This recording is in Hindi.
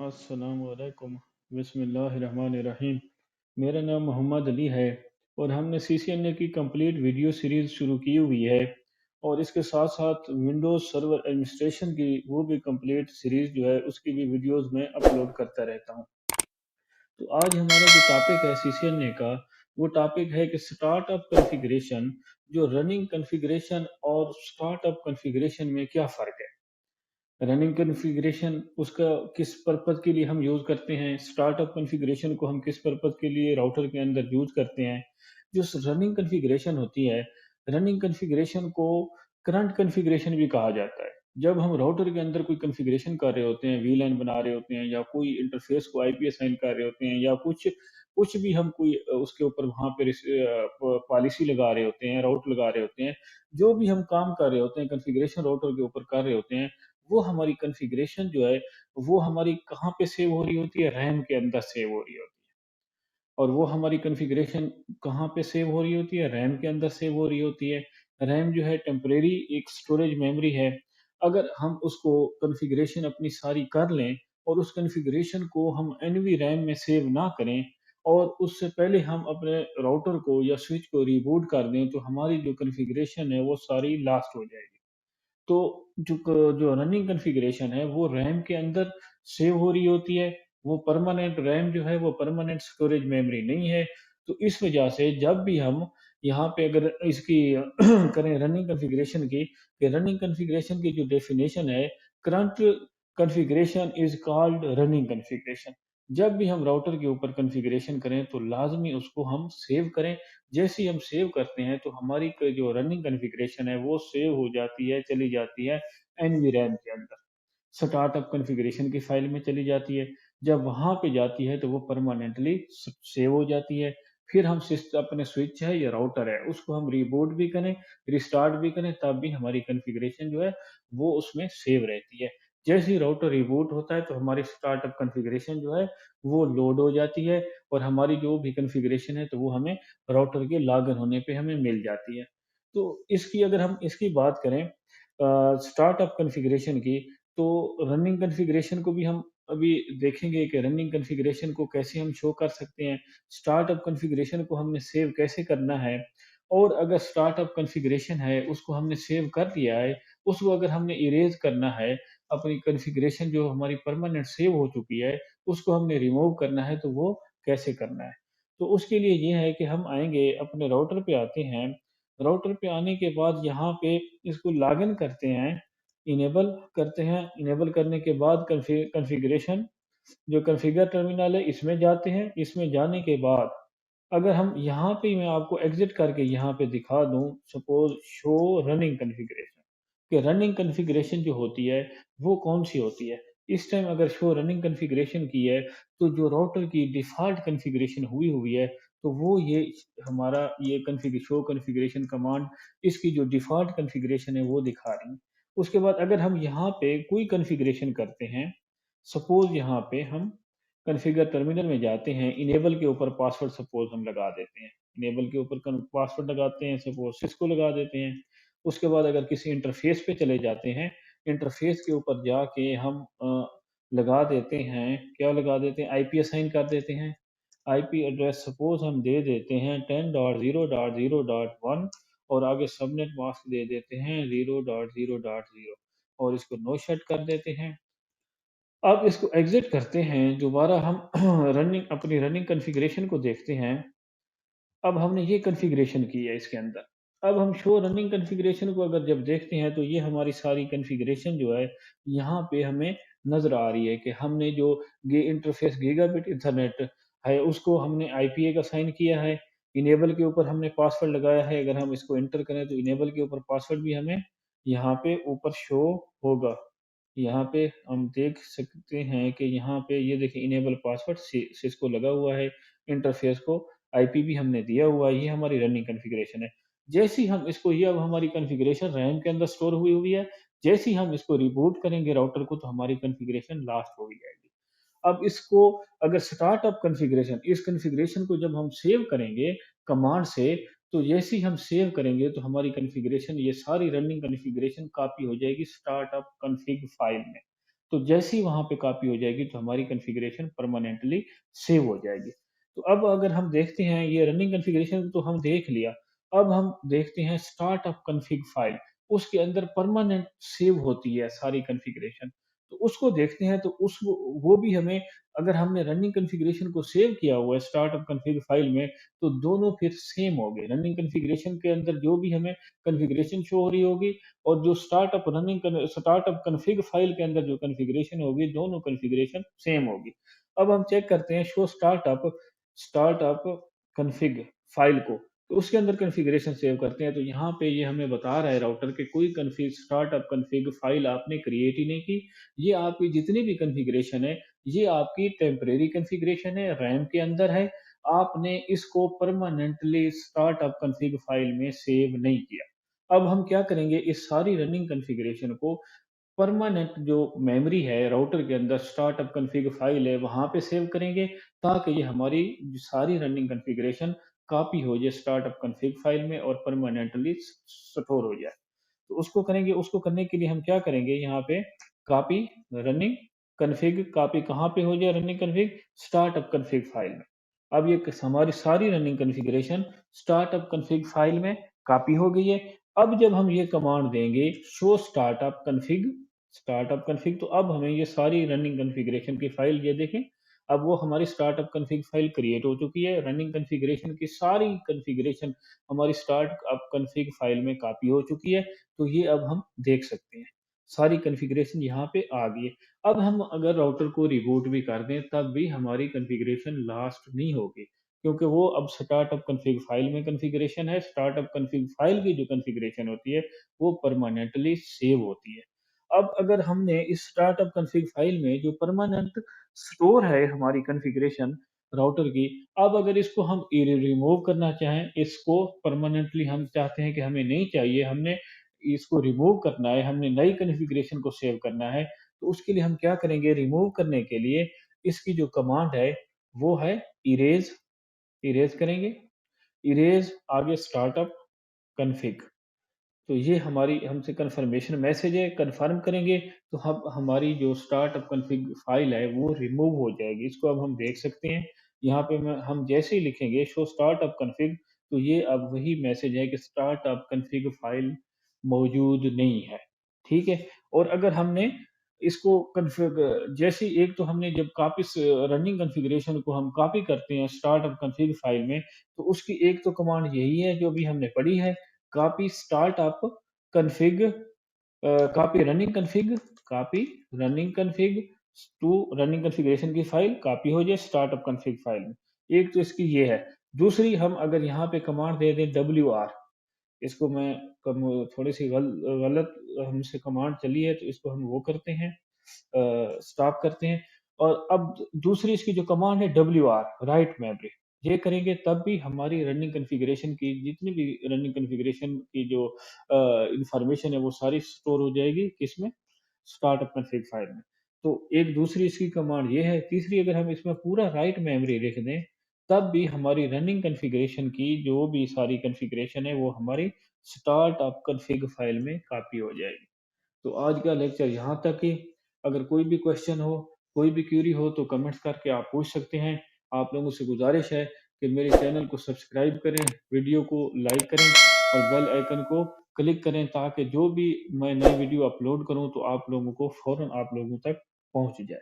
अस्सलामुअलैकुम बिस्मिल्लाहिर्रहमानिर्रहीम। मेरा नाम मोहम्मद अली है और हमने सीसीएनए की कंप्लीट वीडियो सीरीज़ शुरू की हुई है और इसके साथ-साथ विंडोज़ सर्वर एडमिनिस्ट्रेशन की वो भी कंप्लीट सीरीज़ जो है उसकी भी वीडियोज़ मैं अपलोड करता रहता हूँ। तो आज हमारा जो टॉपिक है सीसीएनए का, वो टॉपिक है कि स्टार्टअप कॉन्फ़िगरेशन, जो रनिंग कॉन्फ़िगरेशन और स्टार्टअप कॉन्फ़िगरेशन में क्या फ़र्क है? रनिंग कॉन्फ़िगरेशन उसका किस पर्पज़ के लिए हम यूज़ करते हैं, स्टार्टअप कॉन्फ़िगरेशन को हम किस पर्पज़ के लिए राउटर के अंदर यूज़ करते हैं। जो रनिंग कॉन्फ़िगरेशन होती है, रनिंग कॉन्फ़िगरेशन को करंट कॉन्फ़िगरेशन भी कहा जाता है। जब हम राउटर के अंदर कोई कॉन्फ़िगरेशन कर रहे होते हैं, वीलैन बना रहे होते हैं या कोई इंटरफ़ेस को आईपी असाइन कर रहे होते हैं या कुछ कुछ भी हम कोई उसके ऊपर वहाँ पे पॉलिसी लगा रहे होते हैं, राउट लगा रहे होते हैं, जो भी हम काम कर रहे होते हैं, कॉन्फ़िगरेशन राउटर के ऊपर कर रहे होते हैं, वो हमारी कॉन्फ़िगरेशन जो है, वो हमारी कहाँ पे सेव हो रही होती है, रैम के अंदर सेव हो रही होती है। और वो हमारी कॉन्फ़िगरेशन कहाँ पे सेव हो रही होती है, रैम के अंदर सेव हो रही होती है। रैम जो है टेम्परेरी एक स्टोरेज मेमोरी है। अगर हम उसको कॉन्फ़िगरेशन अपनी सारी कर लें और उस कॉन्फ़िगरेशन को हम एनवी-रैम में सेव ना करें और उससे पहले हम अपने राउटर को या स्विच को रिबूट कर दें, तो हमारी जो कॉन्फ़िगरेशन है, वो सारी लॉस्ट हो जाएगी। तो जो रनिंग कॉन्फ़िगरेशन है, वो रैम के अंदर सेव हो रही होती है। वो परमानेंट रैम जो है, वो परमानेंट स्टोरेज मेमोरी नहीं है। तो इस वजह से जब भी हम यहाँ पे अगर इसकी करें रनिंग कॉन्फ़िगरेशन की, कि रनिंग कॉन्फ़िगरेशन की जो डेफ़िनेशन है, current configuration is called running configuration. जब भी हम राउटर के ऊपर कॉन्फ़िगरेशन करें, तो लाज़मी उसको हम सेव करें। जैसे ही हम सेव करते हैं तो हमारी जो रनिंग कॉन्फ़िगरेशन है वो सेव हो जाती है, चली जाती है एनवी-रैम के अंदर। स्टार्टअप कॉन्फ़िगरेशन की फ़ाइल में चली जाती है। जब वहाँ पे जाती है तो वो परमानेंटली सेव हो जाती है। फिर हम अपने स्विच है या राउटर है उसको हम रिबूट भी करें, रिस्टार्ट भी करें, तब भी हमारी कॉन्फ़िगरेशन जो है वो उसमें सेव रहती है। जैसे ही राउटर रिबूट होता है तो हमारी स्टार्टअप कॉन्फ़िगरेशन जो है वो लोड हो जाती है और हमारी जो भी कॉन्फ़िगरेशन है तो वो हमें राउटर के लॉगिन होने पे हमें मिल जाती है। तो इसकी अगर हम इसकी बात करें स्टार्टअप कॉन्फ़िगरेशन की, तो रनिंग कॉन्फ़िगरेशन को भी हम अभी देखेंगे कि रनिंग कॉन्फ़िगरेशन को कैसे हम शो कर सकते हैं, स्टार्टअप कॉन्फ़िगरेशन को हमने सेव कैसे करना है और अगर स्टार्टअप कॉन्फ़िगरेशन है, उसको हमने सेव कर लिया है, उसको अगर हमने इरेज़ करना है, अपनी कॉन्फ़िगरेशन जो हमारी परमानेंट सेव हो चुकी है, उसको हमने रिमूव करना है, तो वो कैसे करना है? तो उसके लिए ये है कि हम आएँगे, अपने राउटर पे आते हैं, राउटर पे आने के बाद यहाँ पे इसको लॉगिन करते हैं, इनेबल करते हैं, इनेबल करने के बाद कॉन्फ़िगरेशन जो कॉन्फ़िगर टर्मिनल है इसमें जाते हैं, इसमें जाने के बाद अगर हम यहाँ पे मैं आपको एग्ज़िट करके यहाँ पे दिखा दूँ सपोज़ शो रनिंग कॉन्फ़िगरेशन कि रनिंग कॉन्फ़िगरेशन जो होती है, वो कौन-सी होती है? इस टाइम अगर शो रनिंग कॉन्फ़िगरेशन की है, तो जो राउटर की डिफ़ॉल्ट कॉन्फ़िगरेशन हुई हुई है, तो वो ये हमारा ये शो कॉन्फ़िगरेशन कमांड इसकी जो डिफ़ॉल्ट कॉन्फ़िगरेशन है, वो दिखा रही है। उसके बाद अगर हम यहाँ पे कोई कॉन्फ़िगरेशन करते हैं, सपोज़ यहाँ पे हम कॉन्फ़िगर टर्मिनल में जाते हैं, इनेबल के ऊपर पासवर्ड सपोज़ हम लगा देते हैं। इनेबल के ऊपर पासवर्ड लगाते हैं, सपोज़ सिस्को लगा देते हैं। उसके बाद अगर किसी इंटरफ़ेस पे चले जाते हैं, इंटरफ़ेस के ऊपर जाके हम लगा देते हैं, क्या लगा देते हैं? आईपी असाइन कर देते हैं। आईपी एड्रेस सपोज़ हम दे देते हैं 10.0.0.1 और आगे सबनेट मास्क दे देते हैं 0.0.0 और इसको नो शट कर देते हैं। अब इसको एग्ज़िट करते हैं, दोबारा हम अपनी रनिंग कॉन्फ़िगरेशन को देखते हैं। अब हमने ये कॉन्फ़िगरेशन की है इसके अंदर। अब हम शो रनिंग कॉन्फ़िगरेशन को अगर जब देखते हैं तो ये हमारी सारी कॉन्फ़िगरेशन जो है, यहाँ पे हमें नज़र आ रही है कि हमने जो गे इंटरफ़ेस गीगाबिट ईथरनेट है, उसको हमने आईपी एक असाइन किया है। इनेबल के ऊपर हमने पासवर्ड लगाया है, अगर हम इसको एंटर करें तो इनेबल के ऊपर पासवर्ड भी हमें यहाँ पे ऊपर शो होगा। यहाँ पे हम देख सकते हैं कि यहाँ पे ये देखिए इनेबल पासवर्ड सिस्को लगा हुआ है, इंटरफ़ेस को आईपी भी हमने दिया हुआ है, ये हमारी रनिंग कॉन्फ़िगरेशन है। जैसे ही हम इसको ये अब हमारी कॉन्फ़िगरेशन रैम के अंदर स्टोर हुई हुई है, जैसे ही हम इसको रिबूट करेंगे राउटर को तो हमारी कॉन्फ़िगरेशन लास्ट हो जाएगी। अब इसको अगर स्टार्टअप कॉन्फ़िगरेशन इस कॉन्फ़िगरेशन को जब हम सेव करेंगे कमांड से, तो जैसे ही हम सेव करेंगे तो हमारी कॉन्फ़िगरेशन ये सारी रनिंग कॉन्फ़िगरेशन कॉपी हो जाएगी स्टार्टअप कॉन्फ़िग फ़ाइल में। तो जैसे ही वहाँ पे कॉपी हो जाएगी तो हमारी कॉन्फ़िगरेशन परमानेंटली सेव हो जाएगी। तो अब अगर हम देखते हैं ये रनिंग कॉन्फ़िगरेशन तो हम देख लिया। अब हम देखते हैं स्टार्ट अप कॉन्फ़िग फ़ाइल, उसके अंदर परमानेंट सेव होती है सारी कॉन्फ़िगरेशन। तो उसको देखते हैं तो उस वो भी हमें, अगर हमने रनिंग कॉन्फ़िगरेशन को सेव किया हुआ है स्टार्ट अप कॉन्फ़िग फ़ाइल में, तो दोनों फिर सेम हो गए। रनिंग कॉन्फ़िगरेशन के अंदर जो भी हमें कॉन्फ़िगरेशन शो हो रही होगी और जो स्टार्टअप कॉन्फ़िग फ़ाइल के अंदर जो कॉन्फ़िगरेशन होगी, दोनों कॉन्फ़िगरेशन सेम होगी। अब हम चेक करते हैं शो स्टार्टअप कॉन्फ़िग फ़ाइल को, तो उसके अंदर कॉन्फ़िगरेशन सेव करते हैं, तो यहाँ पे ये हमें बता रहा है राउटर कि कोई स्टार्टअप कॉन्फ़िग फ़ाइल आपने क्रिएट ही नहीं की। ये आपकी जितनी भी कॉन्फ़िगरेशन है, ये आपकी टेम्परेरी कॉन्फ़िगरेशन है, रैम के अंदर है। आपने इसको परमानेंटली स्टार्टअप कॉन्फ़िग फ़ाइल में सेव नहीं किया। अब हम क्या करेंगे, इस सारी रनिंग कॉन्फ़िगरेशन को परमानेंट जो मेमोरी है राउटर के अंदर स्टार्टअप कॉन्फ़िग फ़ाइल है वहाँ पे सेव करेंगे, ताकि ये हमारी जो सारी रनिंग कॉन्फ़िगरेशन कॉपी हो जाए स्टार्टअप कॉन्फ़िग फ़ाइल में और परमानेंटली स्टोर हो जाए। तो उसको करेंगे, उसको करने के लिए हम क्या करेंगे, यहाँ पे कॉपी रनिंग कॉन्फ़िग, कॉपी कहाँ पे हो जाए running config, startup config file में। अब ये हमारी सारी running configuration startup config file में कॉपी हो गई है। अब जब हम ये कमांड देंगे शो स्टार्टअप कॉन्फ़िग, तो अब हमें ये सारी रनिंग कॉन्फ़िगरेशन की फ़ाइल, ये देखें, अब वो हमारी स्टार्टअप कॉन्फ़िग फ़ाइल क्रिएट हो चुकी है। रनिंग कॉन्फ़िगरेशन की सारी कॉन्फ़िगरेशन हमारी स्टार्टअप कॉन्फ़िग फ़ाइल में कॉपी हो चुकी है। तो ये अब हम देख सकते हैं। सारी कॉन्फ़िगरेशन यहाँ पे आ गई है। अब हम अगर राउटर को रिबूट भी कर दें, तब भी हमारी कॉन्फ़िगरेशन लास्ट नहीं होगी, क्योंकि वो अब स्टार्टअप कॉन्फ़िग फ़ाइल में कॉन्फ़िगरेशन है। स्टार्टअप कॉन्फ़िग फ़ाइल की जो कॉन्फ़िगरेशन होती है, वो परमानेंटली सेव होती है। अब अगर हमने इस स्टार्टअप कॉन्फ़िग फ़ाइल में जो परमानेंट स्टोर है हमारी कॉन्फ़िगरेशन राउटर की, अब अगर इसको हम रिमूव करना चाहें, इसको परमानेंटली हम चाहते हैं कि हमें नहीं चाहिए, हमने इसको रिमूव करना है, हमने नई कॉन्फ़िगरेशन को सेव करना है, तो उसके लिए हम क्या करेंगे, रिमूव करने के लिए इसकी जो कमांड है, वो है इरेज़, इरेज़ करेंगे, इरेज़ आगे स्टार्टअप कॉन्फ़िग। तो ये हमारी हमसे कन्फर्मेशन मैसेज है, कन्फर्म करेंगे तो हम हमारी जो स्टार्टअप कॉन्फ़िग फ़ाइल है वो रिमूव हो जाएगी। इसको अब हम देख सकते हैं। यहाँ पे मैं हम जैसे ही लिखेंगे शो स्टार्टअप कॉन्फ़िग, तो ये अब वही मैसेज है कि स्टार्टअप कॉन्फ़िग फ़ाइल मौजूद नहीं है। ठीक है? और अगर हमने इसको कॉन्फ़िग, जैसे ही एक तो हमने जब कॉपी रनिंग कॉन्फ़िगरेशन को हम कॉपी करते हैं स्टार्टअप कॉन्फ़िग फ़ाइल में, तो उसकी एक तो कमांड यही है जो अभी हमने पढ़ी है, copy startup config, copy running config, copy running config to running configuration की फ़ाइल कॉपी हो जाए स्टार्टअप कॉन्फ़िग फ़ाइल में। एक तो इसकी ये है। दूसरी, हम अगर यहाँ पे कमांड दे दें डब्ल्यूआर, इसको मैं कम थोड़ी-सी गलत हमसे कमांड चली है, तो इसको हम वो करते हैं, स्टॉप करते हैं। और अब दूसरी इसकी जो कमांड है डब्ल्यूआर राइट मेमोरी, ये करेंगे तब भी हमारी रनिंग कॉन्फ़िगरेशन की जितनी भी रनिंग कॉन्फ़िगरेशन की जो इन्फॉर्मेशन है वो सारी स्टोर हो जाएगी किसमें, स्टार्टअप कॉन्फ़िग फ़ाइल में। तो एक दूसरी इसकी कमांड ये है। तीसरी, अगर हम इसमें पूरा राइट मेमोरी लिख दें, तब भी हमारी रनिंग कॉन्फ़िगरेशन की जो भी सारी कॉन्फ़िगरेशन है वो हमारी स्टार्टअप कॉन्फ़िग फ़ाइल में कॉपी हो जाएगी। तो आज का लेक्चर यहाँ तक ही। अगर कोई भी क्वेश्चन हो, कोई भी क्वेरी हो तो कमेंट्स करके आप पूछ सकते हैं। आप लोगों से गुज़ारिश है कि मेरे चैनल को सब्सक्राइब करें, वीडियो को लाइक करें और बेल आइकन को क्लिक करें, ताकि जो भी मैं नई वीडियो अपलोड करूँ तो आप लोगों को फ़ौरन आप लोगों तक पहुँच जाए।